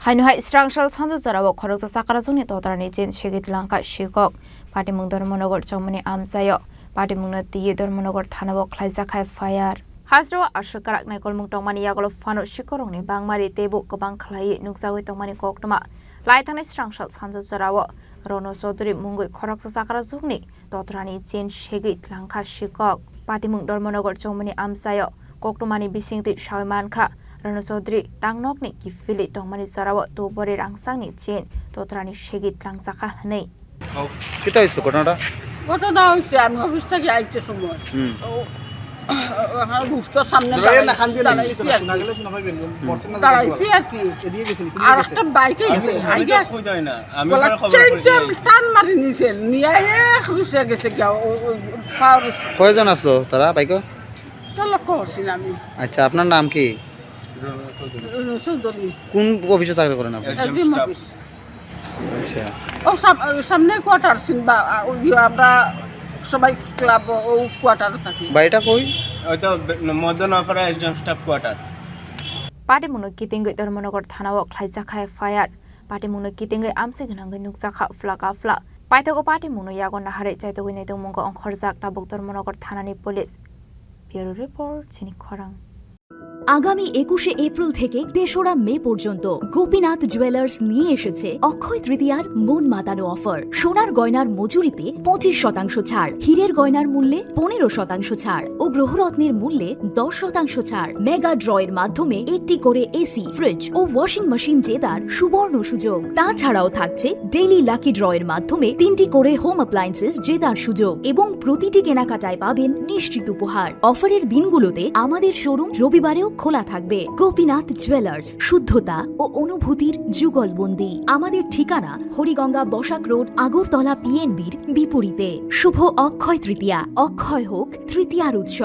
Haino hai Srangsal Sanja Jorao Khoroksa Chakrajwkni Totrani Chin Segwi Twlangkha Sikok Patimung Dharmanagar Chongmani Amsayo Patimungna Tiye Dharmanagar Thanao Khlaijakhai Fire Hajro Ashkarak Naikol Tongmani Yagolo Fano Sikorongni Bangmari Tebu Kobang Khlai Nukjawi Tongmani Koktoma Laithani Srangsal Sanja Jorao Rono Sodri Mungui Khoroksa Chakrajwkni Totrani Chin Segwi Twlangkha Sikok Patimung Dharmanagar Chongmani Amsayo Koktomani Bisingti Shawimankha Rono Sodri Tangnokni Kifili Tongmani Jorao Tobori Rangsangni Chin Totrani Segwi Twlangkha Hanei Kita isu ঘটনাটা হইছে আমি office থেকে আইতে সময় বুঝতে সামনে দাঁড়াইছি আর কি আর একটা বাইক আইছে আইগা আমি টান মারি নিছে নিয়ে খুশে গেছে কয়জন আসলো তারা বাইকে তো লক্ষ্য করছিলাম আমি আচ্ছা আপনার নাম কি কোন অফিসে চাকরি করেন আপনি আচ্ছা ও সামনে কোয়ার্টার সিনবা আমরা সবাই ক্লাব ও কোয়ার্টারে থাকি বাড়িটা কই ওইতো মদন অফারে SDM staff quarter Patimungno Kitingui Dharmanagar Thanao Khlaijakhai Fire Patimungno Kitingui Amse Gnangui Nukjakha Flaka Fla Paithago Patimungno Yagon Nahare Chaitogui Naitongmungko Khorjak Tabuk Dharmanagar Thanani Police Bureau Report Chini Khorang আগামী ২১শে April থেকে ৩রা মে পর্যন্ত Gopinath jewellers নিয়ে এসেছে অক্ষয় তৃতীয়ার মন মাতানো offer. সোনার গয়নার মজুরিতে ২৫% ছাড়, হীরের গয়নার মূল্যে ১৫% ছাড় ও গ্রহরত্নের মূল্যে ১০% ছাড়। মেগা ড্রয়ের মাধ্যমে একটি করে এসি, ফ্রিজ ও ওয়াশিং মেশিন জেতার সুবর্ণ সুযোগ। তাছাড়াও থাকছে ডেইলি লাকি ড্রয়ের মাধ্যমে ৩টি করে হোম অ্যাপ্লায়েন্সেস জেতার সুযোগ এবং প্রতিটি কেনাকাটায় পাবেন নিশ্চিত উপহার। অফারের দিনগুলোতে আমাদের শোরুম রবিবারেও খোলা থাকবে। গোপীনাথ জুয়েলার্স, শুদ্ধতা ও অনুভূতির যুগলবন্দি। আমাদের ঠিকানা হরিগঙ্গা বসাক রোড, আগরতলা পিএনবির বিপরীতে। শুভ অক্ষয় তৃতীয়া, অক্ষয় হোক তৃতীয়ার উৎসব।